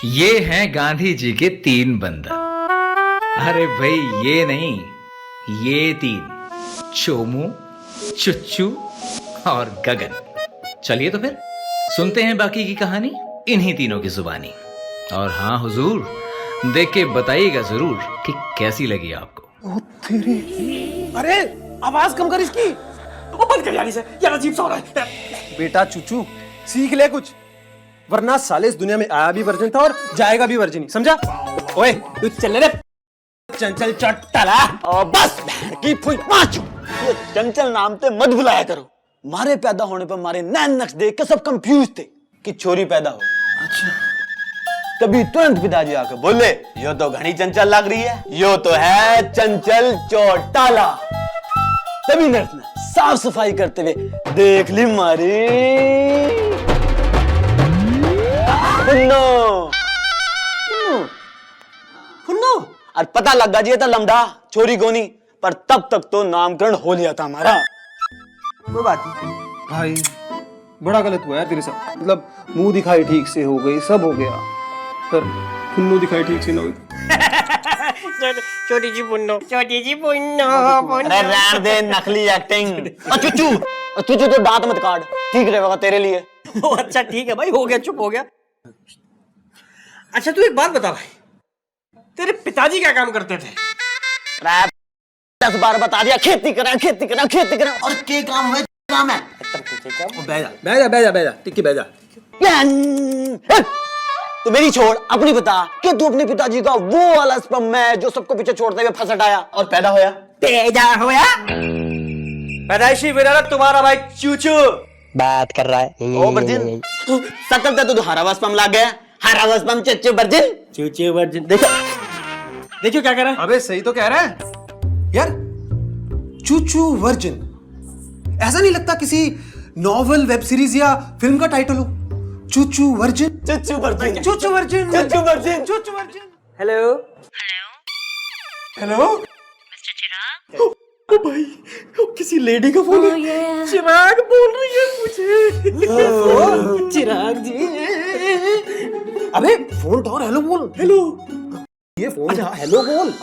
ये हैं गांधी जी के 3 बंदर। अरे भाई ये नहीं, ये 3, चोमू, चुच्चू और गगन। चलिए तो फिर सुनते हैं बाकी की कहानी इन्हीं तीनों की जुबानी। और हाँ हुजूर, देख के बताइएगा जरूर कि कैसी लगी आपको। ओ तेरी, अरे आवाज कम कर इसकी। ओ बंद कर यार इसे, यार अजीब सा हो रहा है। बेटा चूचू सीख ले कुछ, वरना साले इस दुनिया में आया भी वर्जिन था और जाएगा भी वर्जिन ही, समझा? ओए तू चल रे चंचल चट्टाला। और बस की फुई पांचू, ये चंचल नाम ते मत बुलाया करो। मारे पैदा होने पर मारे नैन नक्श देख के सब कंफ्यूज थे कि छोरी पैदा हो। अच्छा, तभी तुरंत पिताजी आकर बोले, यो तो घनी चंचल लग रही है, यो तो है चंचल चौटाला। तभी नर्स ने साफ सफाई करते हुए देख ली मारी फुन्नो। फुन्नो और पता लग गया जी था लमडा छोरी गोनी, पर तब तक तो नामकरण हो लिया था हमारा। कोई बात नहीं भाई, बड़ा गलत हुआ यार तेरे साथ। मतलब मुंह दिखाई ठीक से हो गई, सब हो गया, पर फुन्नू दिखाई ठीक से ना हुई। छोटी जी पुन्नो, छोटी जी पुन्नो। अरे रहने दे नकली एक्टिंग। चुचू चुचू तो दांत मत काट, ठीक रहेगा तेरे लिए। ओ अच्छा ठीक है भाई, हो गया, चुप हो गया। अच्छा तू एक बात बता भाई, तेरे पिताजी क्या काम करते थे? 10 बार बता दिया, खेती करा खेती करा खेती करा, और के काम है काम है। बैजा टिक्की बैजा। तो मेरी छोड़, अपनी बता कि तू अपने पिताजी का वो वाला स्पर्म है जो सबको पीछे छोड़ते हुए फंस हटाया और पैदा होया। पैदा होया? पैदाइशी विरासत तुम्हारा भाई चूचू बात कर रहा है। ओ वर्जिन, सकल ते तू हरा स्पर्म लाग गया, हरा स्पर्म चच्चे वर्जिन। चूचू वर्जिन, देखो देखो क्या कर रहा है। अबे सही तो कह रहा है यार, चूचू वर्जिन। ऐसा नहीं लगता किसी नॉवल, वेब सीरीज या फिल्म का टाइटल हो? चूचू वर्जिन, चच्चू वर्जिन, चूचू वर्जिन, चच्चू वर्जिन, चूचू virgin. Hello hello mister Chirag. ओ भाई, ओ किसी लेडी का फोन है। चिराग बोल रही है मुझे। चिराग जी। अबे फोन उठाओ, हेलो बोल। हेलो ये फोन उठा, हेलो बोल।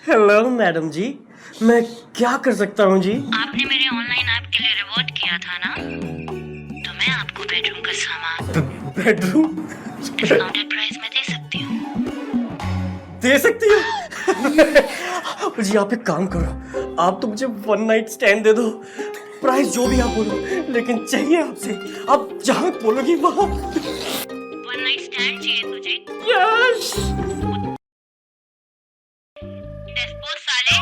हेलो मैडम जी, मैं क्या कर सकता हूँ जी? आपने मेरे ऑनलाइन ऐप के लिए रिवॉर्ड किया था ना, तो मैं आपको बेडरूम का सामान बेडरूम डिस्काउंटेड प्राइस में दे सकती हूँ। दे सकती हो? जी आप एक काम करो, आप तो मुझे 1 नाइट स्टैंड दे दो, प्राइस जो भी आप बोलो, लेकिन चाहिए आपसे, आप जहाँ बोलोगी वहाँ। 1 नाइट स्टैंड चाहिए तुझे? यस। डेस्पोज साले,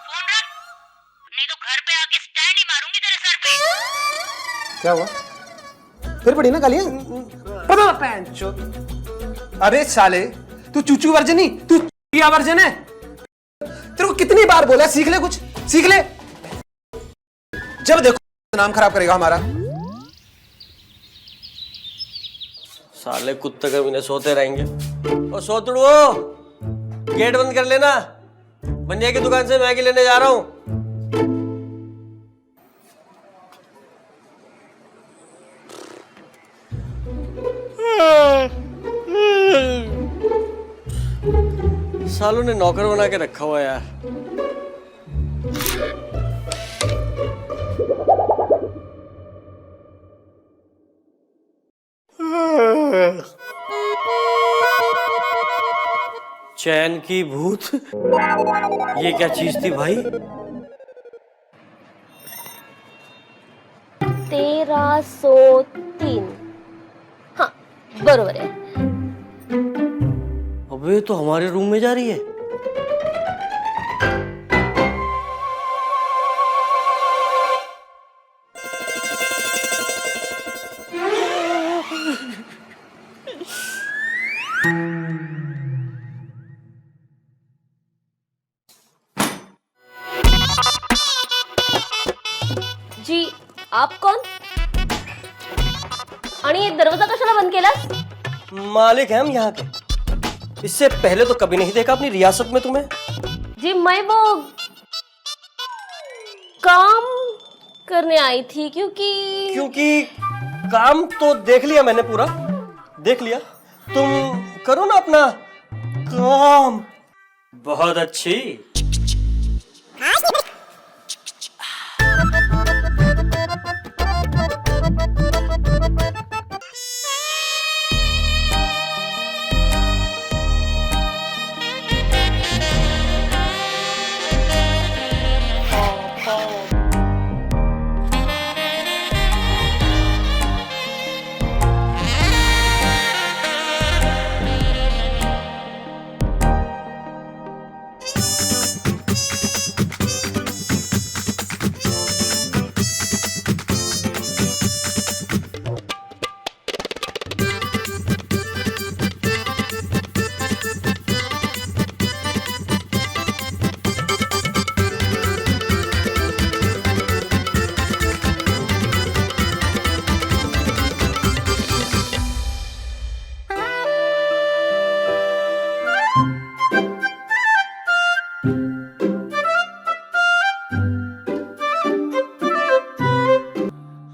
फोन रख, नहीं तो घर पे आके स्टैंड ही मारूंगी तेरे सर पे। क्या हुआ? फिर पड़ी ना गालियां? अबे साले, तू चूचू वर्जन नहीं, तू चिया वर्जन है। तेरे को कितनी बार बोला, सीख ले कुछ, सीख ले। जब देखो नाम खराब करेगा हमारा। साले कुत्ते कभी न सोते रहेंगे। ओ सोतड़ुओ, गेट बंद कर लेना, बनिया की दुकान से मैगी लेने जा रहा हूँ। सालों ने नौकर बना के रखा हुआ यार। चैन की भूत, ये क्या चीज थी भाई? 1303। हाँ बरोबर आहे. अबे तो हमारे रूम में जा रही है। जी आप कोण? आणि दरवाजा कशाला बंद केलास? मालिक हैं हम यहाँ के। इससे पहले तो कभी नहीं देखा अपनी रियासत में तुम्हें। जी मैं वो काम करने आई थी क्योंकि काम तो देख लिया मैंने, पूरा देख लिया। तुम करो ना अपना काम। बहुत अच्छी।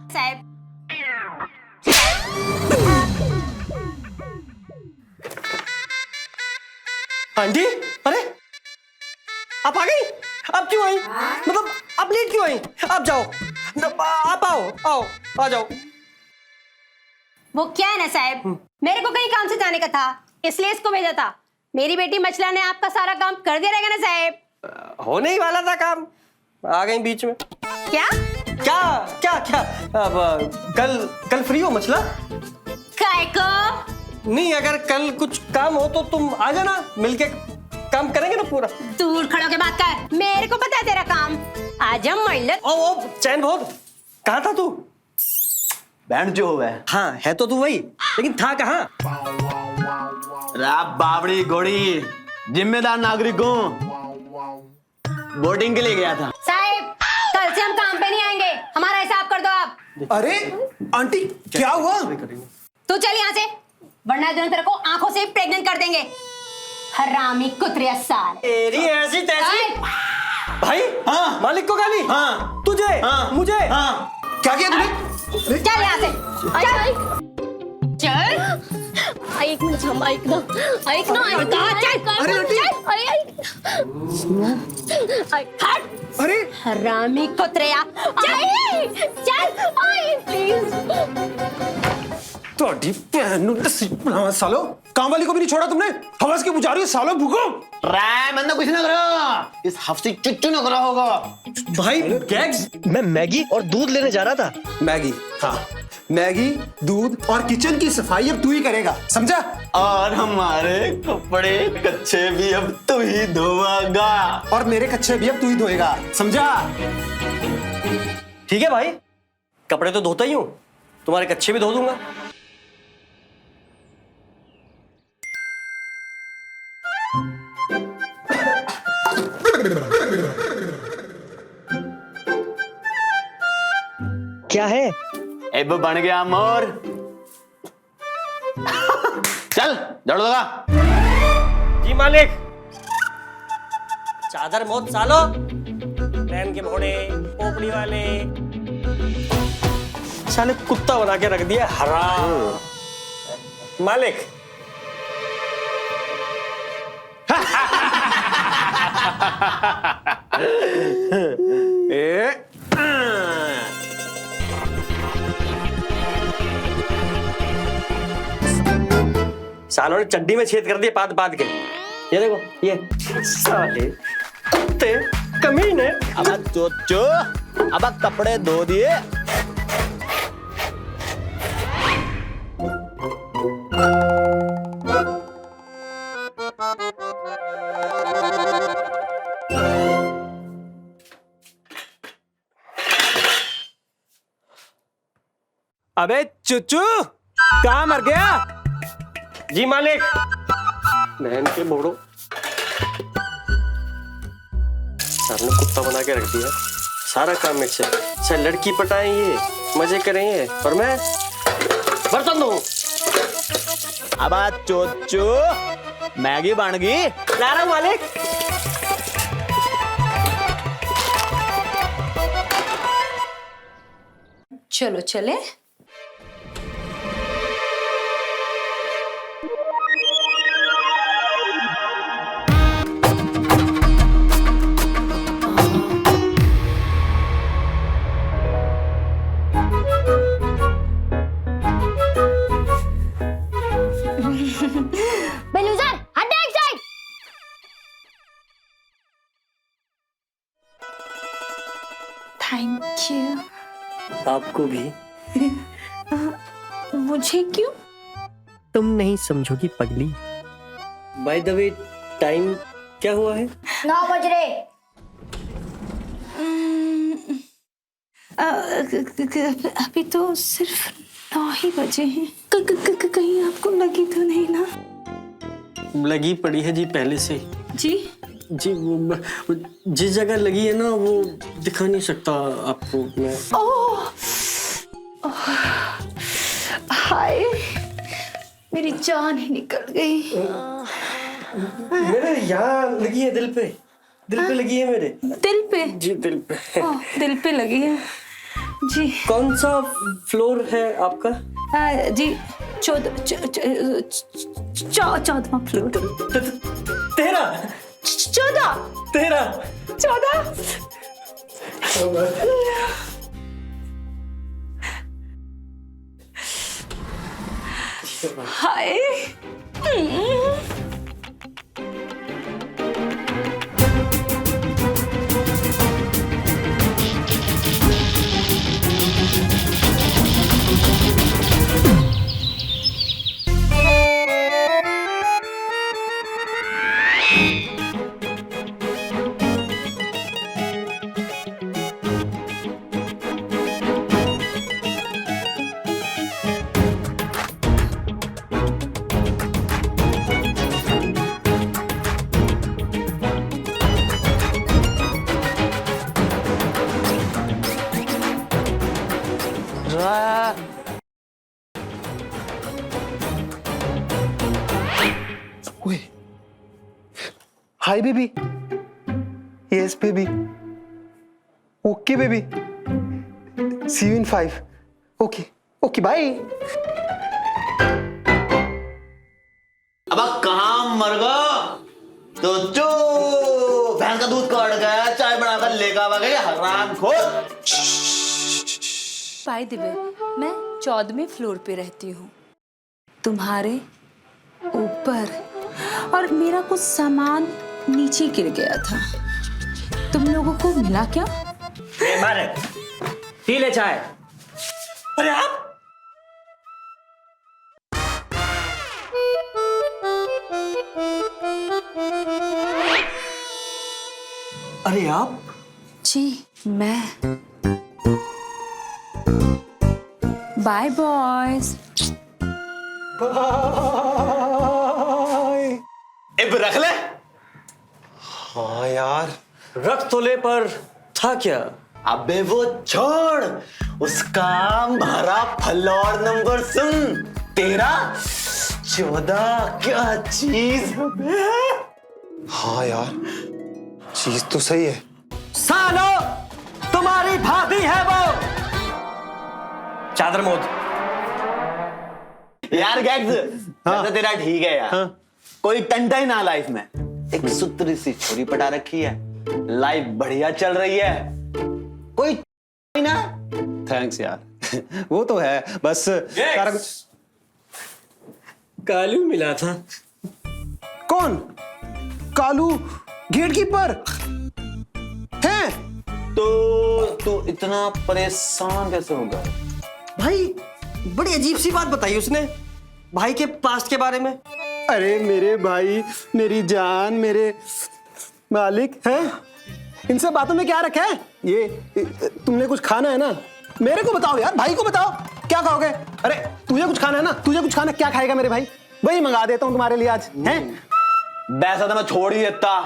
साहब आंटी, अरे आप आ गई? आप क्यों आई? मतलब आप लेट क्यों आई? आप जाओ, आप आओ आओ, आ जाओ। वो क्या है ना साहब, मेरे को कहीं काम से जाने का था, इसलिए इसको भेजा था। मेरी बेटी मछला ने आपका सारा काम कर दिया रहेगा ना साहब? होने ही वाला था काम, आ गई बीच में। क्या क्या क्या क्या? अब कल फ्री हो मछला? काय को? नहीं, अगर कल कुछ काम हो तो तुम आ जाना, मिलके काम करेंगे ना पूरा। दूर खड़ो के बात कर, मेरे को पता है तेरा काम। आजा मल्लत। ओ चैन बहुत, कहाँ था तू? बैंड जो हुआ है। हाँ है तो तू वही, लेकिन था कहाँ? राब बावड़ी घोड़ी जिम्मेदार नागरिक हूँ, बोटिंग के लिए गया था। साहब कल से हम काम पे नहीं आएंगे, हमारा हिसाब कर दो आप। अरे आंटी क्या हुआ? तू चल यहाँ से, वरना दोनों तेरे को आंखों से प्रेग्नेंट कर देंगे। हरामी कुतरे साल। तेरी ऐसी तैसी। भाई हाँ। मालिक को गाली? हाँ। तुझे? हाँ। मुझे? हाँ। क्या किया तूने? चल यहाँ से, चल। ऐक ना थांब, ऐक ना, ऐक ना, ऐक ना, ऐक ना, अरे आंटी। हट। अरे हरामी कुतरिया। चल आई प्लीज। तोड़ी सालो, काम वाली को भी नहीं छोड़ा तुमने। हवस के पुजारी हो सालो, भूखो। राय बंदा कुछ ना करो, इस हफ्ते चुच्चू ना करा होगा। भाई गैग्स, मैं मैगी और दूध लेने जा रहा था। मैगी, हाँ मैगी, दूध और किचन की सफाई अब तू ही करेगा, समझा? और हमारे कपड़े कच्चे भी अब तू ही धोएगा। और मेरे कच्चे भी अब तू ही धोएगा, समझा? ठीक है भाई, कपड़े तो धोता ही हूँ, तुम्हारे कच्चे भी धो दूंगा। क्या है? अब बन गया मोर। चल झाड़ू लगा। जी मालिक। चादर मौत सालो, रैन के भोड़े, पोपड़ी वाले, साले कुत्ता बना के रख दिया हराम। मालिक सालों ने चड्डी में छेद कर दिए पाद पाद के। ये देखो, ये साले कुत्ते कमीने। अब चोचो, अब कपड़े धो दिए। अबे चुचू, कहाँ मर गया? जी मालिक। बहन के बोड़ो, सर ने कुत्ता बना के रख दिया, सारा काम मेरे से। सर लड़की पटाएंगे, मजे करेंगे, और मैं बर्तन धोऊं। अब चोचो, मैगी बन गई। ला रहा हूं मालिक। चलो चले। आपको भी। मुझे क्यों? तुम नहीं समझोगी पगली। बाय द वे टाइम क्या हुआ है? 9 बज रहे। अभी तो सिर्फ 9 ही बजे हैं। कहीं आपको लगी तो नहीं ना? लगी पड़ी है जी पहले से। जी वो जिस जगह लगी है ना वो दिखा नहीं सकता आपको मैं। हाय, मेरी जान ही निकल गई। मेरे यहाँ लगी है दिल पे लगी है मेरे। दिल पे? जी दिल पे। दिल पे लगी है जी। कौन सा फ्लोर है आपका? जी 14वां floor. 13 14 hi. Hi baby. Yes baby. Okay baby. See you in 5। Okay okay bye. अब कहाँ मर गो तो जो भैंस का दूध काट गया चाय बनाकर लेकर आ गए हरामखोर। बाय द वे, मैं 14वें फ्लोर पे रहती हूँ, तुम्हारे ऊपर, और मेरा कुछ सामान नीचे गिर गया था। तुम लोगों को मिला क्या? मारे पी ले चाय। अरे आप अरे आप जी मैं। Bye boys. अब रख ले। हाँ यार, रख तो ले पर था क्या? अबे वो छोड़, उसका भरा फ्लोर नंबर सुन। 13 14 क्या चीज है। हाँ यार, चीज तो सही है। सालो तुम्हारी भाभी है वो। चादर मोद। यार गैग्स, हाँ? तेरा ठीक है यार। हाँ? कोई टंटा ही ना लाइफ में। एक सुतरी सी छोरी पटा रखी है, लाइफ बढ़िया चल रही है। कोई ना। थैंक्स यार। वो तो है, बस सारा कुछ। कालू मिला था। कौन? कालू गेटकीपर है? तो इतना परेशान कैसे होगा? भाई बड़ी अजीब सी बात बताई उसने भाई के पास्ट के बारे में। अरे मेरे भाई, मेरी जान, मेरे मालिक हैं, इन सब बातों में क्या रखा है? ये तुमने कुछ खाना है ना, मेरे को बताओ यार, भाई को बताओ क्या खाओगे? अरे तुझे कुछ खाना है ना, तुझे कुछ खाना, क्या खाएगा मेरे भाई? वही मंगा देता हूँ तुम्हारे लिए आज। हैं? वैसा तो मैं छोड़ ही देता,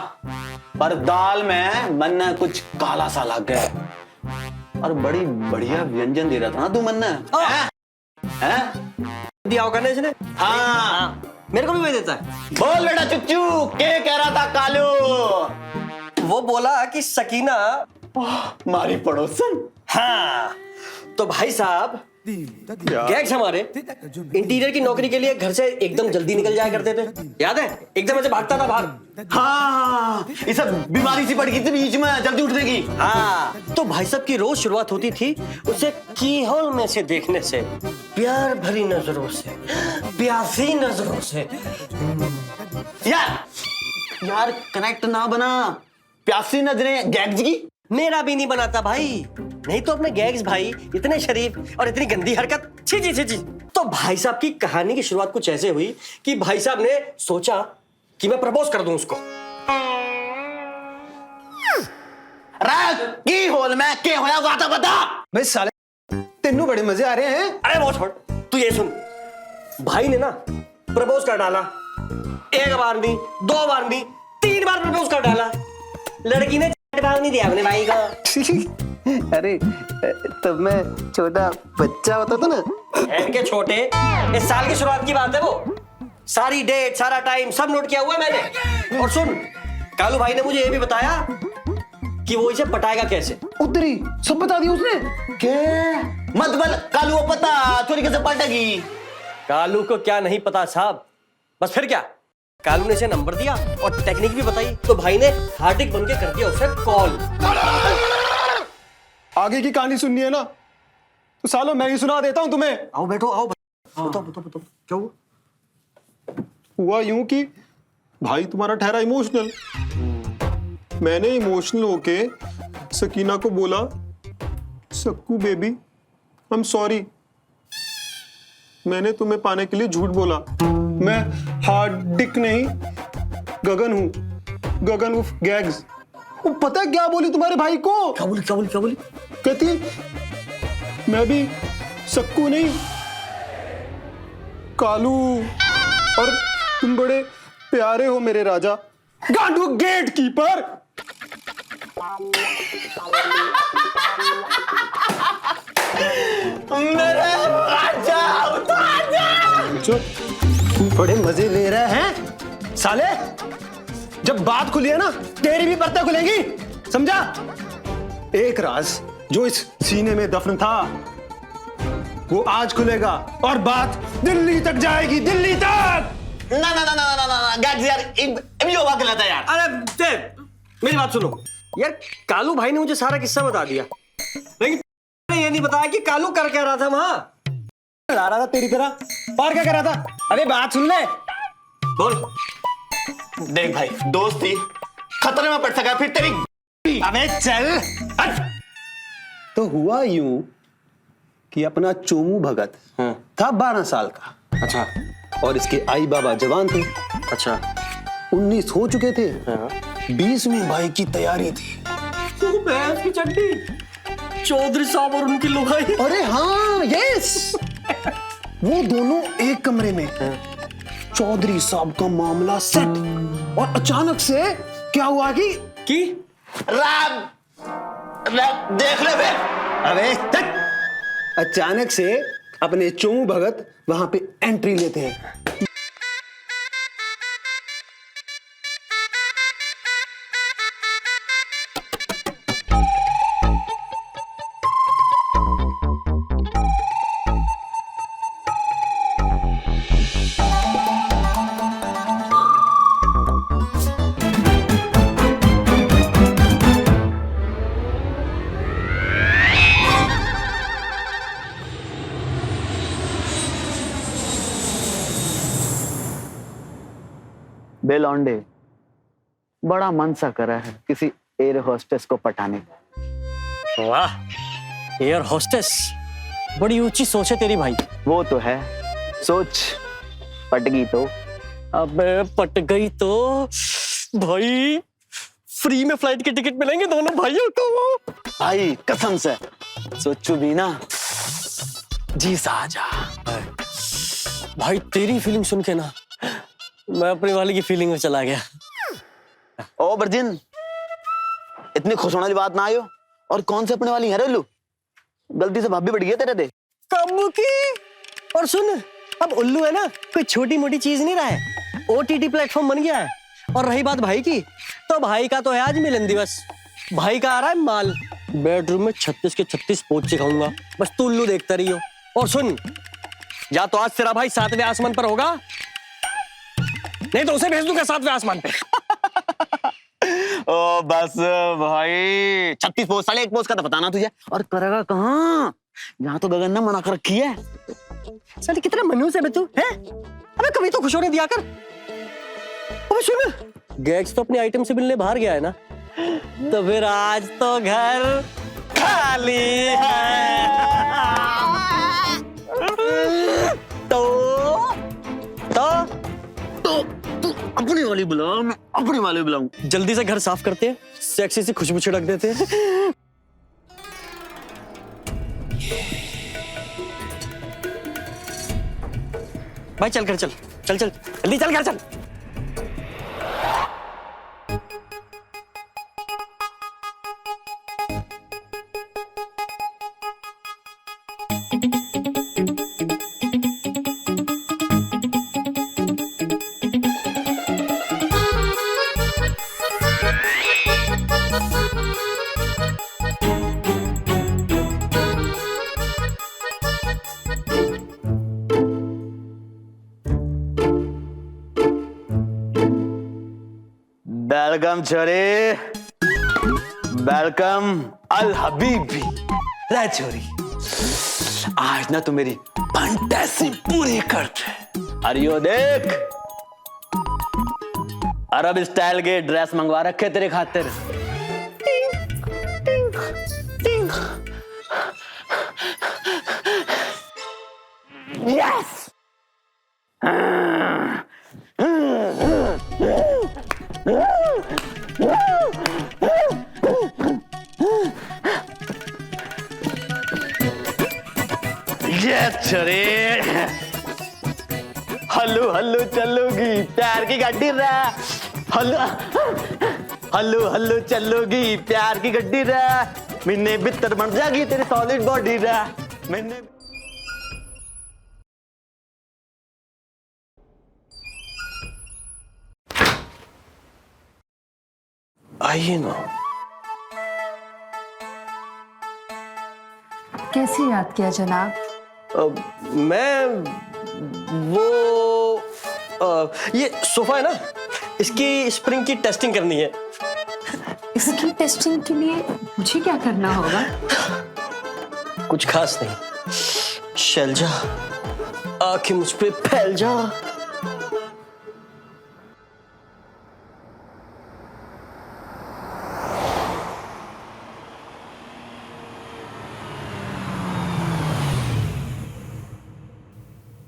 पर दाल में मन्ना कुछ काला सा लग गया। और बड़ी बढ़िया व्यंजन दे रहा था ना तू मन्ना। हैं? दिया होगा ना इसने। हाँ मेरे को भी भेज देता है। बोल बेटा चुच्चू, क्या कह रहा था कालू? वो बोला कि सकीना हमारी पड़ोसन। हाँ तो भाई साहब गैग्स हमारे इंटीरियर की नौकरी के लिए घर से एकदम जल्दी निकल जाया करते थे, याद है? एकदम ऐसे भागता था बाहर। हाँ ये सब बीमारी सी पड़ गई थी बीच में जल्दी उठने की। हाँ तो भाई साहब की रोज शुरुआत होती थी उसे कीहोल में से देखने से, प्यार भरी नजरों से, प्यासी नजरों से। यार कनेक्ट ना बना। प्यासी नजरें गैग्स की मेरा भी नहीं बनाता भाई, नहीं तो अपने गैग्स भाई इतने शरीफ और इतनी गंदी हरकत, छी छी छी छी। तो भाई साहब की कहानी की शुरुआत कुछ ऐसे हुई कि भाई साहब ने सोचा कि मैं प्रपोज कर दूं उसको। राज की होल में के होया बात बता। भाई साले तेनू बड़े मजे आ रहे हैं। अरे वो छोड़, तू ये सुन, भाई ने ना प्रपोज कर डाला, एक बार नहीं, 2 बार नहीं, 3 बार प्रपोज कर डाला। लड़की ने बार नहीं दिया अपने भाई को। अरे तब मैं छोटा बच्चा होता था ना। के छोटे, इस साल की शुरुआत की बात है वो। सारी डेट, सारा टाइम सब नोट किया हुआ है मैंने। और सुन, कालू भाई ने मुझे ये भी बताया कि वो इसे पटाएगा कैसे। उतरी सब बता दिया उसने। के मतलब कालू वो पता चोरी कैसे पलटेगी। कालू को क्या नहीं पता साहब, बस फिर क्या, कालू ने इसे नंबर दिया और टेक्निक भी बताई, तो भाई ने हार्दिक बन के कर दिया उसे कॉल। आगे की कहानी सुननी है ना तो सालों मैं ही सुना देता हूं तुम्हें। आओ बैठो, आओ बताओ बताओ बताओ क्या हुआ। हुआ यूं कि भाई तुम्हारा ठहरा इमोशनल। मैंने इमोशनल होके सकीना को बोला, Sakku baby I am sorry, मैंने तुम्हें पाने के लिए झूठ बोला। मैं हार्दिक नहीं गगन हूं, गगन उफ गैग्स। वो पता है क्या बोली तुम्हारे भाई को? क्या बोली क्या बोली क्या बोली? कहती मैं भी सक्कू नहीं कालू, और तुम बड़े प्यारे हो मेरे राजा। गांडू गेट कीपर। मेरे राजा उतार जा। चुप, बड़े मजे ले रहे हैं साले। जब बात खुली है ना तेरी भी परतें खुलेंगी, समझा? एक राज जो इस सीने में दफन था वो आज खुलेगा और बात दिल्ली तक जाएगी, दिल्ली तक। ना ना ना ना ना ना गैग्स यार, ये हुआ गलत है यार। अरे देख, मेरी बात सुनो यार, कालू भाई ने मुझे सारा किस्सा बता दिया, लेकिन ये नहीं बताया कि कालू कर क्या रहा था वहां। आ रहा था तेरी तरह, और क्या कर रहा था? अरे बात सुन ले। बोल। देख भाई, दोस्ती खतरे में पड़ सका फिर तेरी। अबे चल हट। तो हुआ यूं कि अपना चोमू भगत था 12 साल का। अच्छा और इसके आई बाबा जवान थे। अच्छा 19 हो चुके थे। 20 में भाई की तैयारी थी। भैंस की चड्डी, चौधरी साहब और उनकी लुगाई। अरे हाँ यस, वो दोनों एक कमरे में। चौधरी साहब का मामला सेट, और अचानक से क्या हुआ कि राम देख ले बे। अबे तक, अचानक से अपने चोमू भगत वहां पे एंट्री लेते हैं। बे लौंडे, बड़ा मन सा करा है किसी एयर होस्टेस को पटाने का। वाह, एयर होस्टेस, बड़ी ऊंची सोच है तेरी भाई। वो तो है, सोच पट गई तो। अबे पट गई तो भाई फ्री में फ्लाइट के टिकट मिलेंगे दोनों भाइयों को। भाई कसम से सोचू भी ना जी सा आ जा। भाई तेरी फीलिंग सुन के ना मैं अपनी वाली की फीलिंग में चला गया। ओ वर्जिन, इतनी खुश होने की बात ना आयो। और कौन से अपने वाली है रेलू? गलती से भाभी बढ़ गई तेरे दे। कब की? और सुन, अब उल्लू है ना कोई छोटी मोटी चीज नहीं रहा है, ओटीटी प्लेटफॉर्म बन गया है। और रही बात भाई की, तो भाई का तो है आज मिलन दिवस। भाई का आ रहा है माल, बेडरूम में 36 के 36 पोंछे खाऊंगा, बस तू उल्लू देखता रही हो। और सुन, या तो आज तेरा भाई 7वें आसमान पर होगा, नहीं तो उसे भेज दूंगा 7वें आसमान पे। ओ बस भाई, 36 पोस्ट, साले एक पोस्ट का तो बताना तुझे। और करेगा कहाँ? यहाँ तो गगन ने मना कर रखी है। साले कितना मनूस है बे तू, हैं? अबे कभी तो खुश होने दिया कर। अबे सुन, गैग्स तो अपने आइटम से मिलने बाहर गया है ना, तो फिर आज तो घर खाली है। तो तू अपनी वाली बुला, मैं अपनी वाली बुलाऊं। जल्दी से घर साफ करते हैं, सेक्सी सी खुशबू छिड़क देते हैं। भाई चल घर चल चल चल जल्दी चल घर चल। वेलकम छोरी, वेलकम अल हबीबी। ले छोरी, आज ना तू मेरी फंटेसी पूरी कर दे। अरे यो देख, अरब स्टाइल के ड्रेस मंगवा रखे तेरे खातिर। यस, छोरे हल्लू हल्लू चलूगी प्यार की गड्डी रे। हल्लू हल्लू हल्लू चलूगी प्यार की गड्डी रे। मैंने बितर बन जाएगी तेरी सॉलिड बॉडी रे। मैंने आइए ना। कैसे याद किया जनाब? मैं वो ये सोफा है ना, इसकी स्प्रिंग की टेस्टिंग करनी है। इसकी टेस्टिंग के लिए मुझे क्या करना होगा? कुछ खास नहीं। शैलजा, आंखें मुझ पे फैल जा।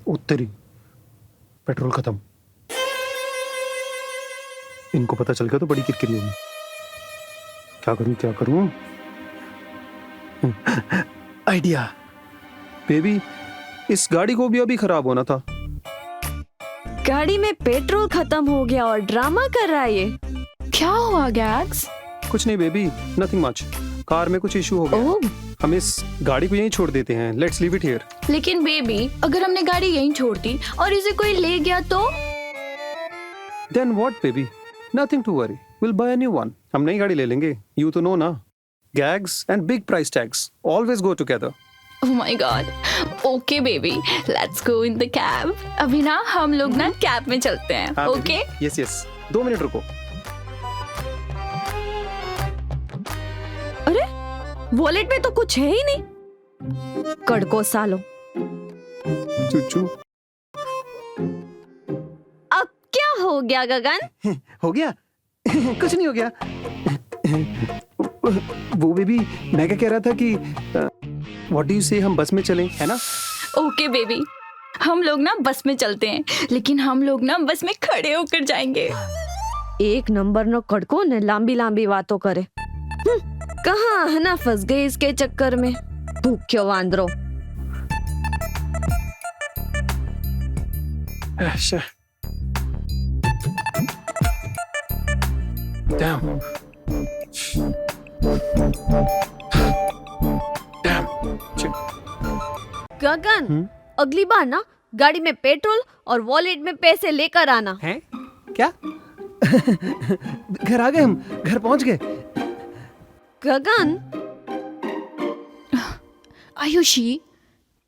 उत्तरी पेट्रोल खत्म। इनको पता चल गया तो बड़ी किरकिरी होगी। क्या करूं क्या करूं? आइडिया बेबी, इस गाड़ी को भी अभी खराब होना था। गाड़ी में पेट्रोल खत्म हो गया और ड्रामा कर रहा है ये। क्या हुआ गैग्स? कुछ नहीं बेबी, नथिंग मच। कार में कुछ इशू हो गया। ओह, हम इस गाड़ी को यहीं छोड़ देते हैं। Let's leave it here. लेकिन बेबी, अगर हमने गाड़ी यहीं छोड़ दी और इसे कोई ले गया तो? Then what baby, nothing to worry, will buy a new one. हम नई गाड़ी ले लेंगे। यू तो नो ना, gags and big price tags always go together. Oh my God. Okay baby, let's go in the cab. अभी ना हम लोग ना कैब में चलते हैं। ओके? यस यस, 2 मिनट रुको। अरे वॉलेट में तो कुछ है ही नहीं। कड़को सालो। चुचू, अब क्या हो गया गगन? हो गया? कुछ नहीं हो गया। वो बेबी, मैं क्या कह रहा था कि व्हाट डू यू से, हम बस में चलें, है ना? ओके बेबी, हम लोग ना बस में चलते हैं, लेकिन हम लोग ना बस में खड़े होकर जाएंगे। एक नंबर नो कड़को ने लंबी लंबी बातों करे। कहाँ है ना, फंस गए इसके चक्कर में। भूख्यो वांदरो। Damn. Damn. गगन, अगली बार ना गाड़ी में पेट्रोल और वॉलेट में पैसे लेकर आना। हैं? क्या? घर आ गए हम, घर पहुंच गए। गगन, आयुषी,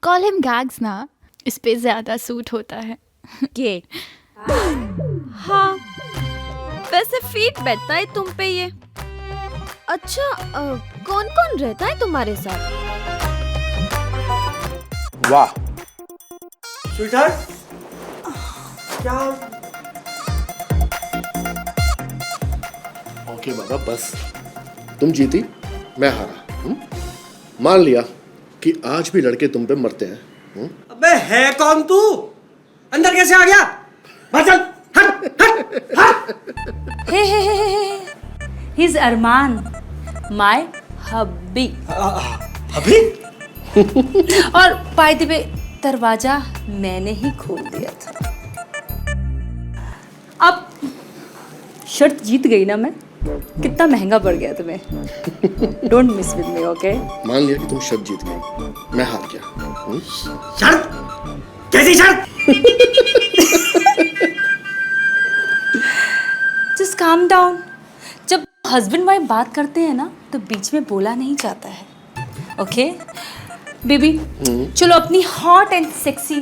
कॉल हिम गैग्स ना, इस पे ज्यादा सूट होता है। के हाँ, वैसे फिट बैठता है तुम पे ये। अच्छा, कौन कौन रहता है तुम्हारे साथ? वाह, स्वीटहार्ट, क्या? ओके बाबा, बस तुम जीती, मैं हारा। मान लिया कि आज भी लड़के तुम पे मरते हैं। अबे है कौन तू? अंदर कैसे आ गया? बाहर चल, हट हट हट। हे he is Armaan, my hubby. अभी और बाय द वे दरवाजा मैंने ही खोल दिया था। अब शर्त जीत गई ना मैं? कितना महंगा पड़ गया तुम्हें। Don't miss with me, okay? मान लिया कि तुम शर्त जीत गई, मैं हार गया। शर्त? कैसी शर्त? Just calm down. जब हस्बैंड वाइफ बात करते हैं ना तो बीच में बोला नहीं जाता है, ओके? बेबी चलो अपनी हॉट एंड सेक्सी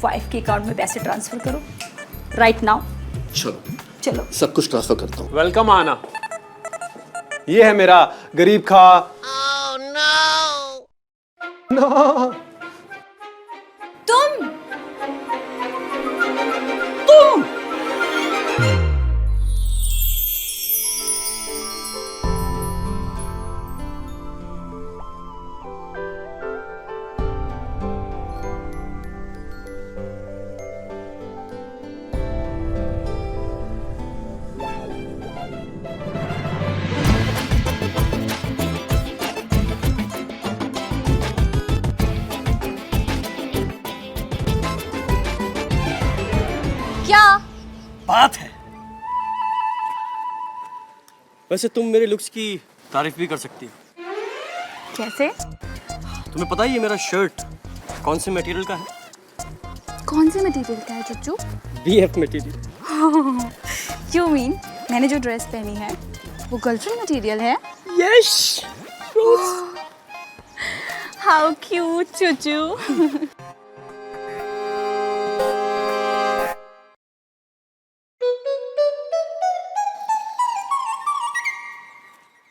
वाइफ के अकाउंट में पैसे ट्रांसफर करो राइट नाउ। चलो चलो सब कुछ ट्रांसफर करता हूँ। वेलकम आना। ये है मेरा गरीब खा। नो। तुम क्या बात है। वैसे तुम मेरे लुक्स की तारीफ भी कर सकती हो। कैसे? तुम्हें पता ही है मेरा शर्ट कौन से मटेरियल का है? कौन से मटेरियल का है चुच्चू? BF material. यू मीन मैंने जो ड्रेस पहनी है वो गर्लफ्रेंड मटेरियल है? यस। हाउ क्यूट चुच्चू।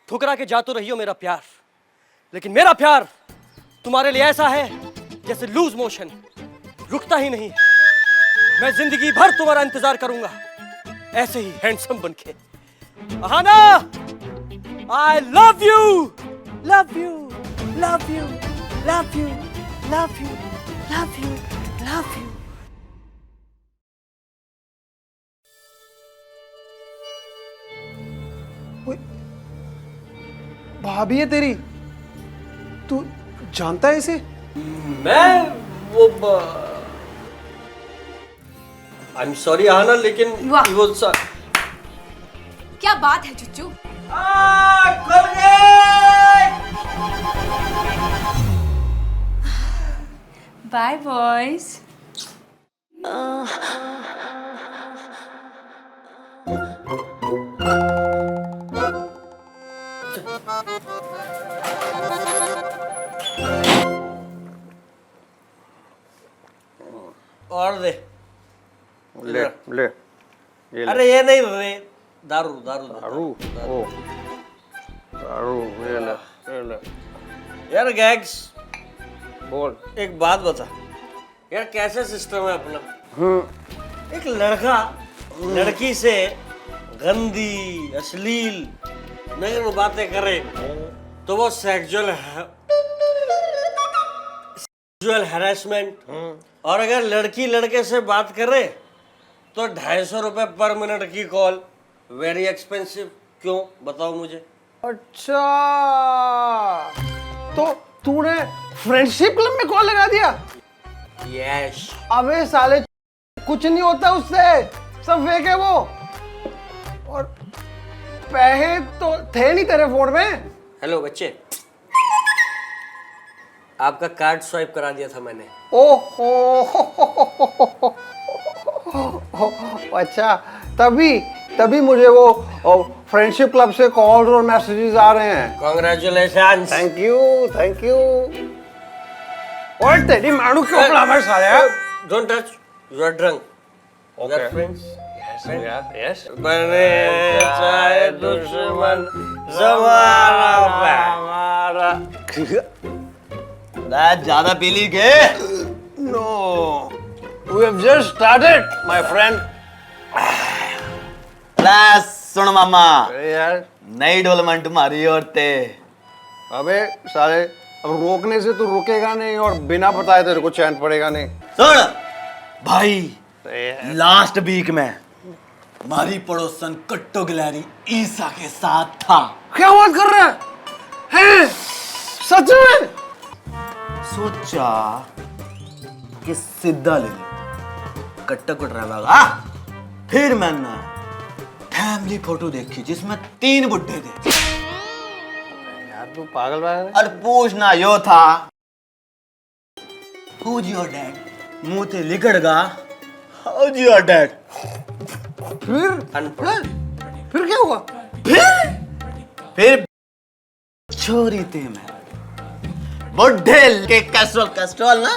ठुकरा के जा तो रही हो मेरा प्यार, लेकिन मेरा प्यार तुम्हारे लिए ऐसा है जैसे लूज मोशन, रुकता ही नहीं। मैं जिंदगी भर तुम्हारा इंतजार करूंगा ऐसे ही हैंडसम बनके। Ahana, I love you, love you, love you, love you, love you, love you, love you. भाभी है तेरी? तू जानता है इसे? मैं वो आई एम सॉरी आहाना, लेकिन वाह। वो क्या बात है चुच्चू? Bye boys. और दे। ले ले। अरे ये नहीं रे, दारू दारू दारू। ओ दारू। ये ले, ये ले। यार गैग्स, बोल। एक बात बता यार, कैसे सिस्टम है अपना? एक लड़का लड़की से गंदी अश्लील नग्न बातें करे तो वो सेक्सुअल हैरेसमेंट, और अगर लड़की लड़के से बात करे तो 250 रुपए पर मिनट की कॉल। Very expensive. क्यों बताओ मुझे? अच्छा, तो तूने फ्रेंडशिप क्लब में कॉल लगा दिया? यस। अबे साले, कुछ नहीं होता उससे, सब फेक है वो। और पैसे तो थे नहीं तेरे फोन में। हेलो बच्चे, आपका कार्ड स्वाइप करा दिया था मैंने। ओहो। अच्छा, तभी मुझे वो फ्रेंडशिप क्लब से कॉल और मैसेजेस आ रहे हैं। Congratulation. Thank you, thank you. और तेरी मारू क्यों फ्लावर साले? Don't touch, you are drunk. Okay. Your friends? Yes. बने चाहे दुश्मन हमारा। ज्यादा पी ली के? No, we have just started, my friend. सुन मामा, यार नई डेवलपमेंट तुम्हारी और ते। अबे साले, अब रोकने से तू रुकेगा नहीं और बिना बताए तेरे को चैन पड़ेगा नहीं। सुन भाई, लास्ट वीक में हमारी पड़ोसन कट्टो गिलहरी ईसा के साथ था। क्या बात कर रहा है? सच में? सोचा कि सीधा ले ले, कट्टा को ड्राइवर। फिर मैंने फैमिली फोटो देखी जिसमें 3 बुड्ढे थे। यार तू पागल है? और पूछना यो था, Who's your dad? मुंह से लिखड़गा How's your dad? फिर क्या हुआ? फिर छोरी थे मैं बुड्ढे के कैस्ट्रोल ना,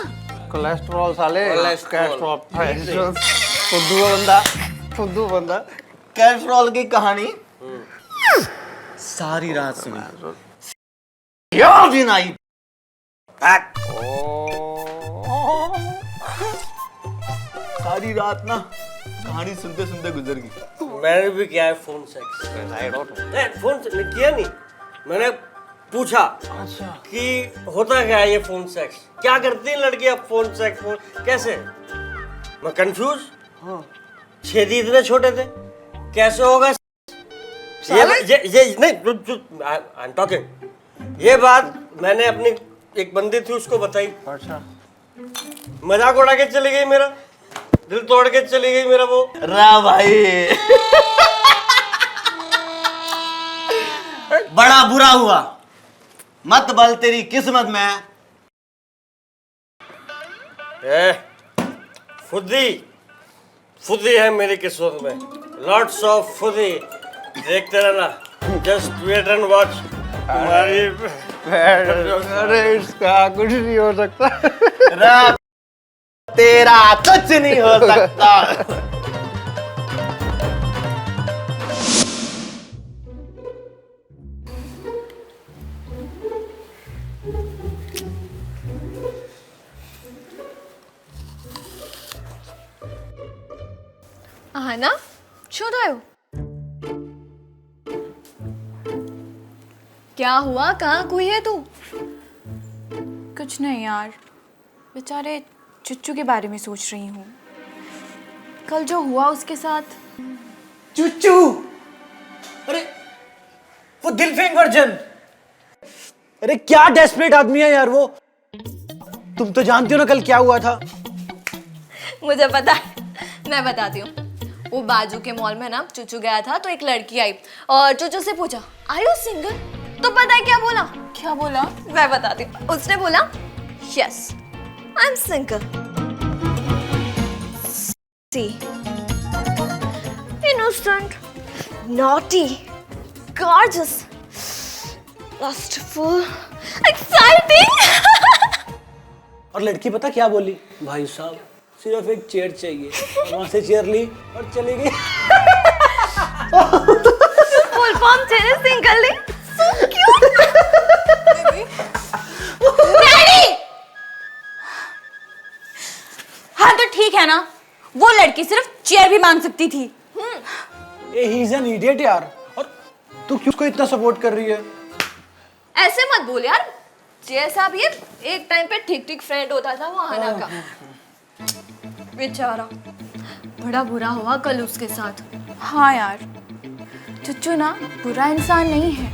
कोलेस्ट्रॉल साले, कोलेस्ट्रॉल फुद्दू बंदा। कैस्ट्रोल की कहानी सारी रात सुनी, दिन आई। सारी रात ना कहानी सुनते सुनते गुजर गई। मैंने भी किया है फोन सेक्स। नहीं, फोन से नहीं किया, नहीं मैंने पूछा कि होता क्या है ये फोन सेक्स, क्या करती हैं लड़कियां फोन सेक्स, कैसे? मैं कंफ्यूज। छेदी इतने छोटे थे, कैसे होगा ये नहीं, आई एम टॉकिंग। ये बात मैंने अपनी एक बंदी थी उसको बताई। अच्छा, मजाक उड़ा के चली गई, मेरा दिल तोड़ के चली गई मेरा वो। रा भाई बड़ा बुरा हुआ, मत बल तेरी किस्मत में। फुदी है मेरी किस्मत में, लॉट्स ऑफ फुदी। देखते रहना, जस्ट वेट एंड वॉच। तुम्हारी अरे इसका कुछ नहीं हो सकता। रा तेरा कुछ नहीं हो सकता। આના શું થયું? क्या हुआ? कहाँ कोई है तू? कुछ नहीं यार, बेचारे चुच्चू के बारे में सोच रही हूँ। कल जो हुआ उसके साथ। चुच्चू, अरे वो दिल फेंक वर्जन। अरे क्या डेस्परेट आदमी है यार वो। तुम तो जानती हो ना कल क्या हुआ था। मुझे पता है, मैं बताती हूँ। वो बाजू के मॉल में ना चुचू गया था तो एक लड़की आई और चुचू से पूछा आर यू सिंगल? तो पता है क्या बोला? क्या बोला? मैं बताती हूँ। उसने बोला yes I am single. Innocent, naughty, gorgeous, lustful, exciting. और लड़की पता क्या बोली? भाई साहब सिर्फ एक चेयर चाहिए। वहां से चेयर ली और चली गई। फुल फॉर्म चेयर सिंगल ली। So cute. डैडी! हाँ तो ठीक है ना, वो लड़की सिर्फ चेयर भी मांग सकती थी। ये ही इज एन इडियट यार। और तू क्यों उसको इतना सपोर्ट कर रही है? ऐसे मत बोल यार, जैसा भी एक टाइम पे ठीक ठीक फ्रेंड होता था वो हना का। बेचारा बड़ा बुरा हुआ कल उसके साथ। हाँ यार, चुच्चू ना बुरा इंसान नहीं है,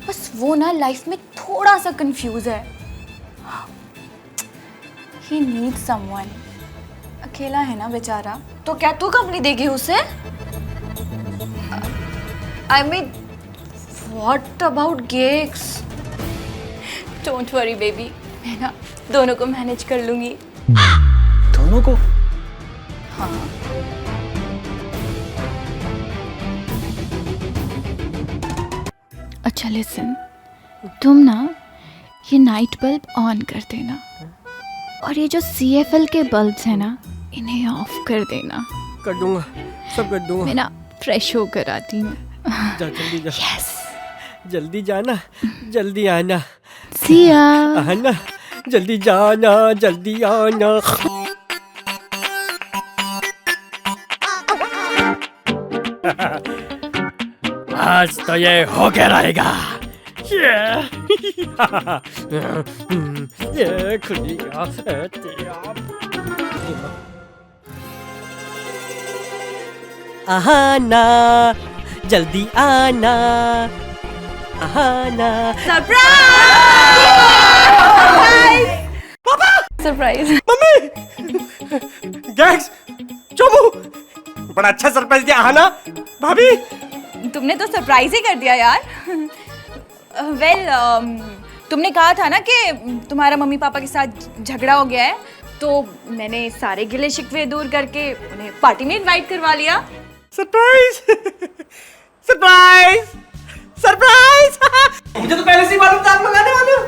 बस वो ना लाइफ में थोड़ा सा कंफ्यूज है। He needs someone। अकेला है ना बेचारा। तो क्या तू कंपनी देगी उसे? I mean, what about gigs? Don't worry baby, मैं ना दोनों को मैनेज कर लूंगी। दोनों को? हाँ। अच्छा लिसन, तुम ना ये नाइट बल्ब ऑन कर देना और ये जो CFL के बल्ब्स हैं ना इन्हें ऑफ कर देना। कर दूंगा, सब कर दूंगा। मैं ना फ्रेश होकर आती हूँ। जा जल्दी जा। यस, जल्दी जाना, जल्दी आना। see ya। आना, जल्दी जाना, जल्दी आना। आज तो ये हो के रहेगा। ये खुली आना, जल्दी आना, आना। सरप्राइज। गैग्स, चोमू, बड़ा अच्छा सरप्राइज दिया आना। भाभी, तुमने तो सरप्राइज ही कर दिया यार। वेल, तुमने कहा था ना कि तुम्हारा मम्मी पापा के साथ झगड़ा हो गया है, तो मैंने सारे गिले शिकवे दूर करके उन्हें पार्टी में इनवाइट करवा लिया। Surprise, surprise, surprise. मुझे तो पहले से ही मालूम था आप मंगाने वाले हो।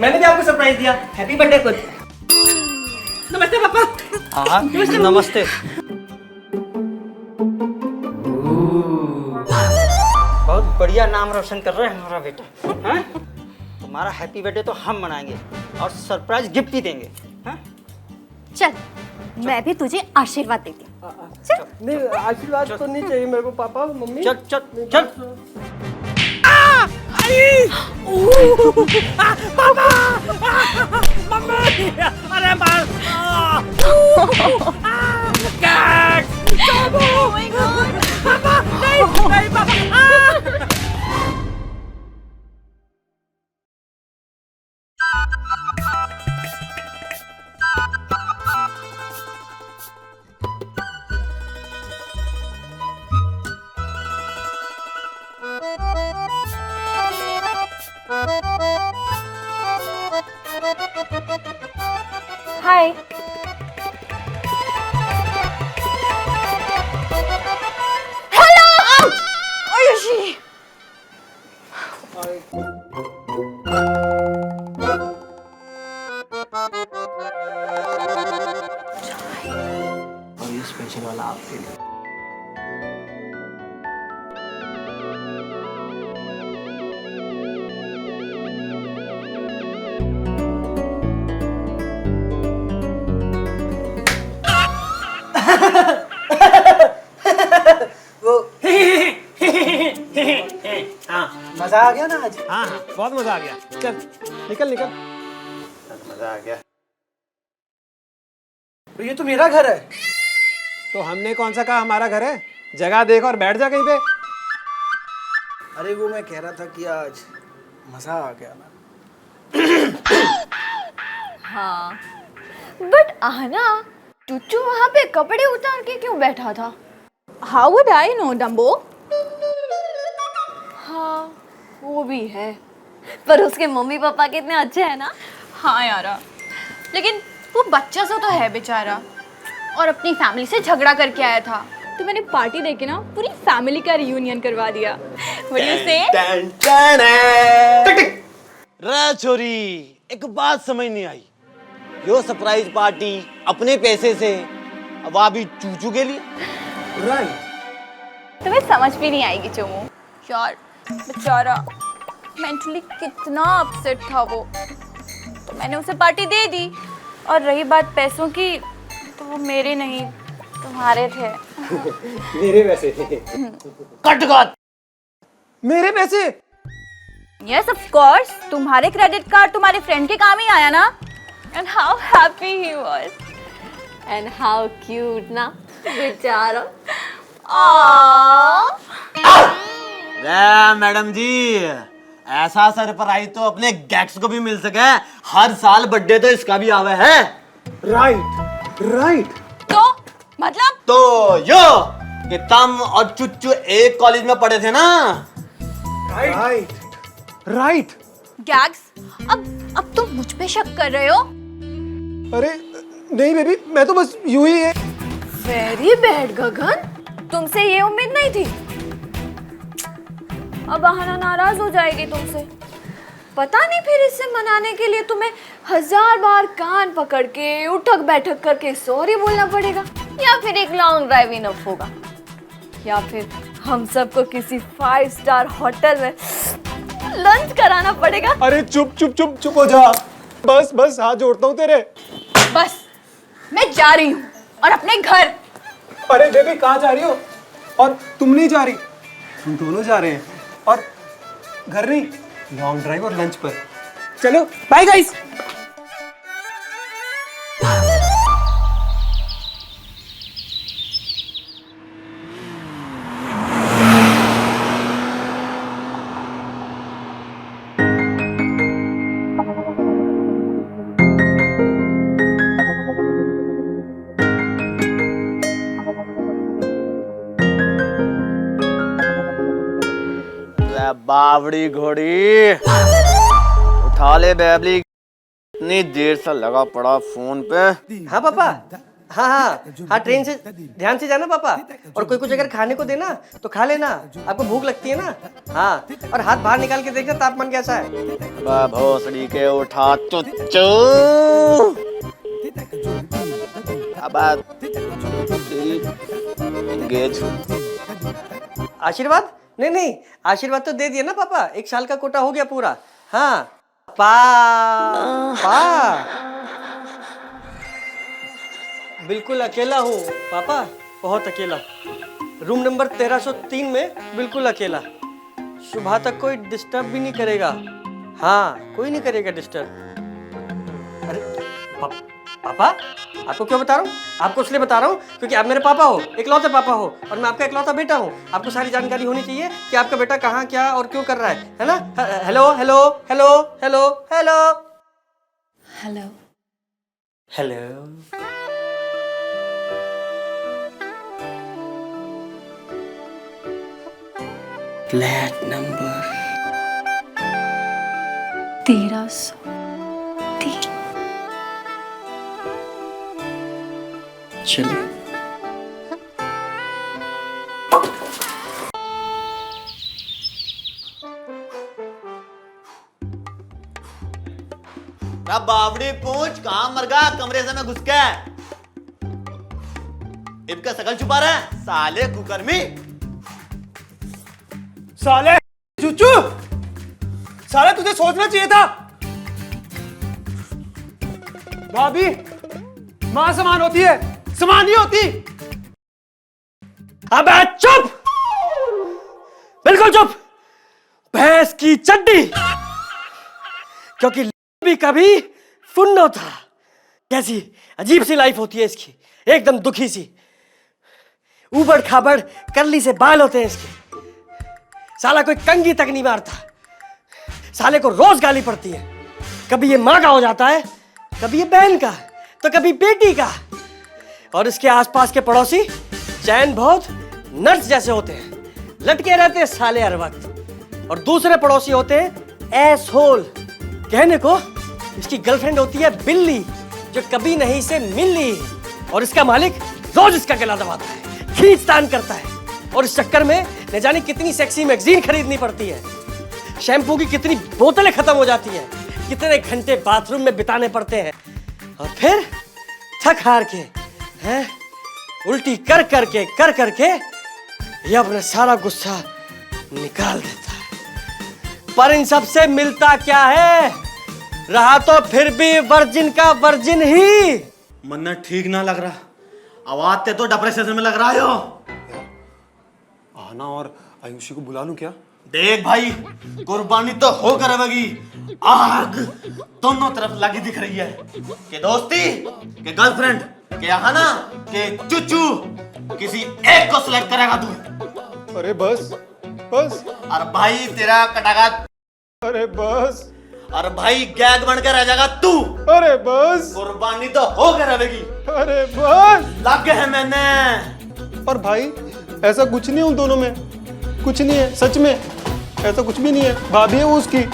मैंने भी आपको सरप्राइज दिया। हैप्पी बर्थडे खुद। नमस्ते पापा। हाँ, नमस्ते। बहुत बढ़िया नाम रोशन कर रहा है हमारा बेटा। हाँ? तुम्हारा हैप्पी बर्थडे तो हम मनाएंगे और सरप्राइज गिफ्ट ही देंगे। हाँ? चल, मैं भी तुझे आशीर्वाद देती हूँ। नहीं, आशीर्वाद तो नहीं चाहिए मेरे को पापा मम्मी। चल चल चल। पापा, मम्मी, अरे मार। पापा, नहीं, नहीं पापा। हाय। हेलो। आयुषी। और ये स्पेशल वाला आपके लिए। मजा आ गया ना आज? हाँ हाँ, बहुत मजा आ गया। चल निकल निकल। मजा आ गया। तो ये तो मेरा घर है। तो हमने कौन सा कहा हमारा घर है? जगह देख और बैठ जा कहीं पे। अरे वो मैं कह रहा था कि आज मजा आ गया ना। हाँ, बट आहना, चुच्चू वहाँ पे कपड़े उतार के क्यों बैठा था? How would I know, Dumbo? हाँ, वो भी है। पर उसके मम्मी पापा कितने अच्छे हैं ना। हाँ यारा, लेकिन वो बच्चा सा तो है बेचारा, और अपनी फैमिली से झगड़ा करके आया था, तो मैंने पार्टी देके ना पूरी फैमिली का रियूनियन करवा दिया। What do you say? रे छोरी, एक बात समझ नहीं आई। यो सरप्राइज पार्टी अपने पैसे से, अब अभी चूचू के लिए। राइट। तुम्हें समझ भी नहीं आएगी चोमू। यार बेचारा मेंटली कितना अपसेट था वो, तो मैंने उसे पार्टी दे दी। और रही बात पैसों की, तो वो मेरे नहीं तुम्हारे थे। मेरे पैसे। Cut cut. मेरे पैसे? यस ऑफ कोर्स, तुम्हारे क्रेडिट कार्ड तुम्हारे फ्रेंड के काम ही आया ना। And how happy he was. And how cute ना बेचारा। मैडम जी, ऐसा सरप्राइज तो अपने गैक्स को भी मिल सके। हर साल बर्थडे तो इसका भी आवे है। Right right. तो मतलब तो यो कि तुम और चुच्चू एक कॉलेज में पढ़े थे ना। Right right. गैग्स, अब तुम मुझ पे शक कर रहे हो? अरे नहीं बेबी, मैं तो बस यूं ही है। वेरी बैड गगन, तुमसे ये उम्मीद नहीं थी। अब आहना नाराज हो जाएगी तुमसे। पता नहीं फिर इससे मनाने के लिए तुम्हें 1000 बार कान पकड़ के उठक बैठक करके सॉरी बोलना पड़ेगा, या फिर एक लॉन्ग ड्राइव इनफ होगा, या फिर हम सबको किसी 5 स्टार होटल में लंच कराना पड़ेगा। अरे चुप चुप चुप चुप हो जा। बस बस हाथ जोड़ता हूँ तेरे। बस, मैं जा रही हूँ और अपने घर। अरे बेबी कहाँ जा रही हो? और तुम नहीं जा रही, हम दोनों जा रहे हैं। और घर नहीं, लॉन्ग ड्राइव और लंच पर। चलो बाय गाइस। बावड़ी घोड़ी उठा ले बेबली, इतनी देर से लगा पड़ा फोन पे। हाँ पापा, हाँ हाँ हाँ, ट्रेन से ध्यान से जाना पापा। और कोई कुछ अगर खाने को देना तो खा लेना, आपको भूख लगती है ना। हाँ, और हाथ बाहर निकाल के देखना तापमान कैसा है। भोसड़ी के उठा चुच्चू। अब एंगेज। आशीर्वाद? नहीं नहीं, आशीर्वाद तो दे दिया ना पापा, 1 साल का कोटा हो गया पूरा। हाँ पा बिल्कुल अकेला हूँ पापा, बहुत अकेला। रूम नंबर 1303 में बिल्कुल अकेला। सुबह तक कोई डिस्टर्ब भी नहीं करेगा। हाँ, कोई नहीं करेगा डिस्टर्ब। अरे पापा, आपको क्यों बता रहा हूँ? आपको इसलिए बता रहा हूँ क्योंकि आप मेरे पापा हो, इकलौते पापा हो, और मैं आपका इकलौता बेटा हूँ। आपको सारी जानकारी होनी चाहिए कि आपका बेटा कहाँ, क्या और क्यों कर रहा है ना? Hello hello hello hello hello hello hello. Flat number 1303। चलिए। बावड़ी पूछ कहां मर गया, कमरे से मैं घुस के। इनका शकल छुपा रहा है साले कुकर्मी। साले चुचू, साले तुझे सोचना चाहिए था। भाभी मां समान होती है, समान नहीं होती। अबे चुप, बिल्कुल चुप, भैंस की चड्डी। क्योंकि भी कभी फुन्नो था। कैसी अजीब सी लाइफ होती है इसकी, एकदम दुखी सी। ऊबड़ खाबड़ करली से बाल होते हैं इसके। साला कोई कंगी तक नहीं मारता। साले को रोज गाली पड़ती है। कभी ये माँ का हो जाता है, कभी ये बहन का, तो कभी बेटी का। और इसके आसपास के पड़ोसी चैन बहुत नर्स जैसे होते हैं, लटके रहते हैं साले हर वक्त। और दूसरे पड़ोसी होते हैं एसहोल। कहने को इसकी गर्लफ्रेंड होती है बिल्ली, जो कभी नहीं से मिली। और इसका मालिक रोज इसका गला दबाता है, खींचतान करता है। और इस चक्कर में न जाने कितनी सेक्सी मैगजीन खरीदनी पड़ती है, शैम्पू की कितनी बोतलें खत्म हो जाती हैं, कितने घंटे बाथरूम में बिताने पड़ते हैं। और फिर थक हार के हैं, उल्टी कर करके ये अपना सारा गुस्सा निकाल देता है। पर इन सबसे मिलता क्या है? रहा तो फिर भी वर्जिन का वर्जिन ही। मन ठीक ना लग रहा, आवाज ते तो डिप्रेशन में लग रहा हो। आना और आयुषी को बुला लूं क्या? देख भाई, कुर्बानी तो हो करवेगी। आग दोनों तरफ लगी दिख रही है। के दोस्ती, के गर्लफ्रेंड, के आहाना, के चुचू, किसी एक को सिलेक्ट करेगा तू। अरे बस बस। और भाई तेरा कटागा। अरे बस। और भाई गैग बन के रह जाएगा तू। अरे बस। कुर्बानी तो हो करवेगी। अरे बस। लग गए हैं मैंने। और भाई ऐसा कुछ नहीं उन दोनों में, कुछ नहीं है, सच में ऐसा कुछ भी नहीं है। भाभी है वो उसकी।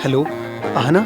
हेलो आहना।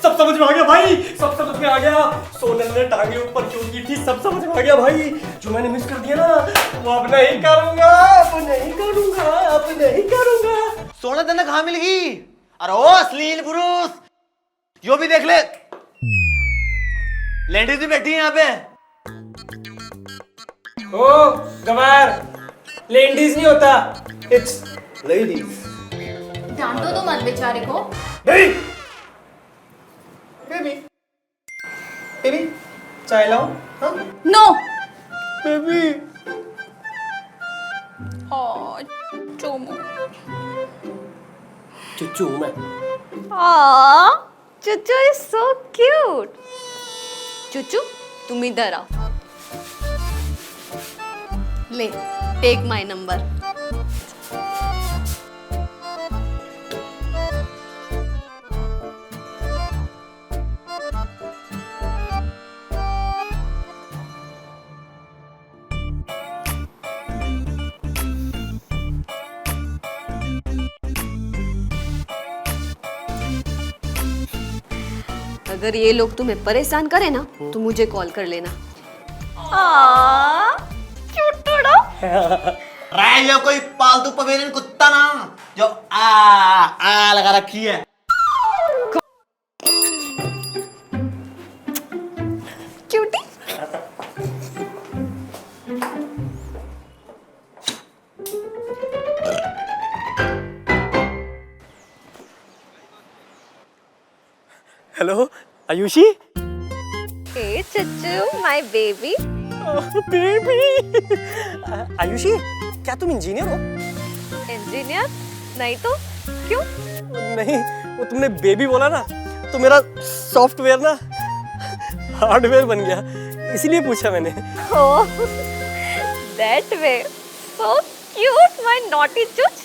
सब समझ में आ गया भाई, सब समझ में आ गया। सोनल ने टांगे ऊपर क्यों की थी, सब समझ में आ गया भाई। जो मैंने मिस कर दिया ना, वो अब नहीं करूंगा, अब नहीं करूंगा, अब नहीं करूंगा। सोना तेने कहाँ मिल गई? अरे ओ अश्लील पुरुष, यो भी देख ले, लेडीज भी बैठी है यहाँ पे। ओ गवार, लेडीज नहीं होता, इट्स लेडीज। डांटो तो मत बेचारे को। नहीं बेबी, बेबी चाय लाओ। हाँ नो। बेबी, चोमू। चुच्चू मैं। Aww, Chuchu is so cute. Chuchu, तुम इधर आओ। ले, टेक माय नंबर। अगर ये लोग तुम्हें परेशान करे ना तो मुझे कॉल कर लेना। ये कोई पालतू पवेलियन कुत्ता ना, जो आ लगा रखी है। Cutie. Hello Ayushi. Hey Chuchu, my baby. Baby. Ayushi, क्या तुम इंजीनियर हो? इंजीनियर? नहीं तो क्यों? नहीं, वो तुमने बेबी बोला ना, तो मेरा सॉफ्टवेयर ना हार्डवेयर बन गया, इसीलिए पूछा मैंने। Oh, that way. So cute, my naughty chuch.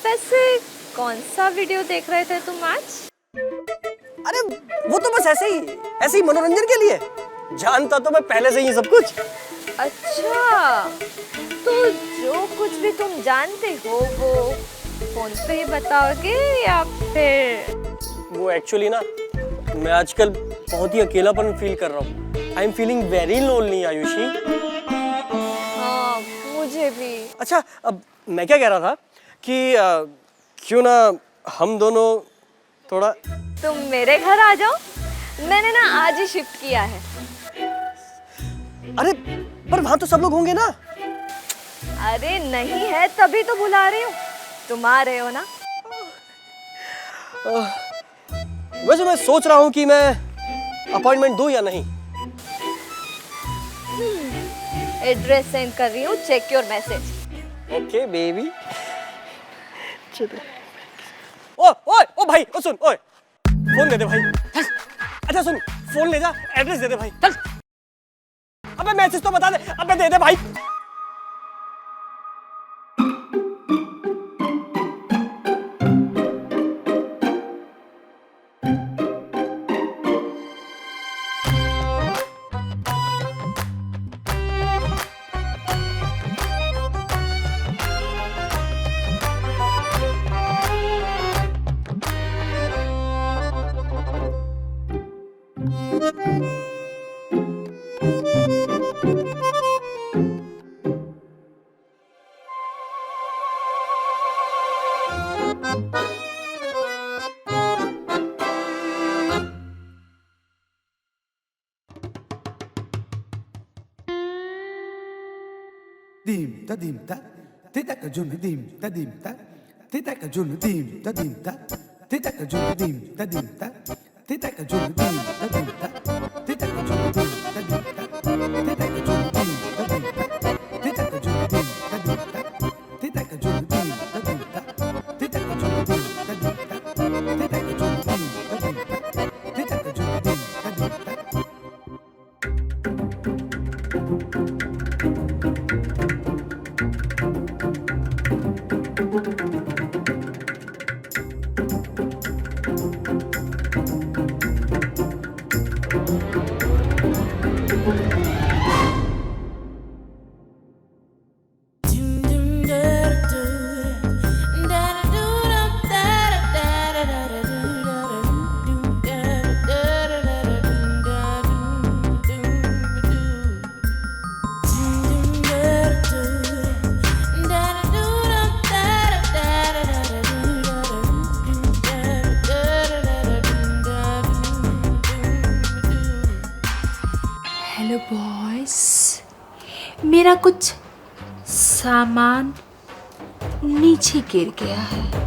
वैसे कौन सा वीडियो देख रहे थे तुम आज? अरे वो तो बस ऐसे ही मनोरंजन के लिए। जानता तो मैं पहले से ही सब कुछ। अच्छा, तो जो कुछ भी तुम जानते हो वो फोन पे ही बताओगे या फिर? वो एक्चुअली ना, मैं आजकल बहुत ही अकेलापन फील कर रहा हूँ। I am feeling very lonely Ayushi. हाँ, मुझे भी। अच्छा, अब मैं क्या कह रहा था कि क्यों ना हम दोनों थोड़ा। तुम मेरे घर आ जाओ, मैंने ना आज ही शिफ्ट किया है। अरे पर वहां तो सब लोग होंगे ना। अरे नहीं है तभी तो बुला रही हूँ, तुम आ रहे हो ना। वैसे मैं सोच रहा हूँ कि मैं अपॉइंटमेंट दूं या नहीं। एड्रेस सेंड कर रही हूँ, check your message. Okay baby. ओ भाई, ओ सुन, ओए फोन दे दे भाई। अच्छा सुन, फोन ले जा, एड्रेस दे दे भाई। चल। अबे मैसेज तो बता दे, अबे दे दे भाई। dim ta dim ta tita ka jun dim ta dim ta tita ka jun dim ta dim ta tita ka jun dim ta dim ta tita ka jun dim ta dim ta tita ka jun dim ta dim ta tita ka jun dim ta dim ta tita ka jun dim ta dim ta tita ka jun dim ta dim ta tita ka jun dim ta dim ta tita ka jun dim ta dim ta tita ka jun dim ta dim ta hello boys, मेरा कुछ सामान नीचे गिर गया है।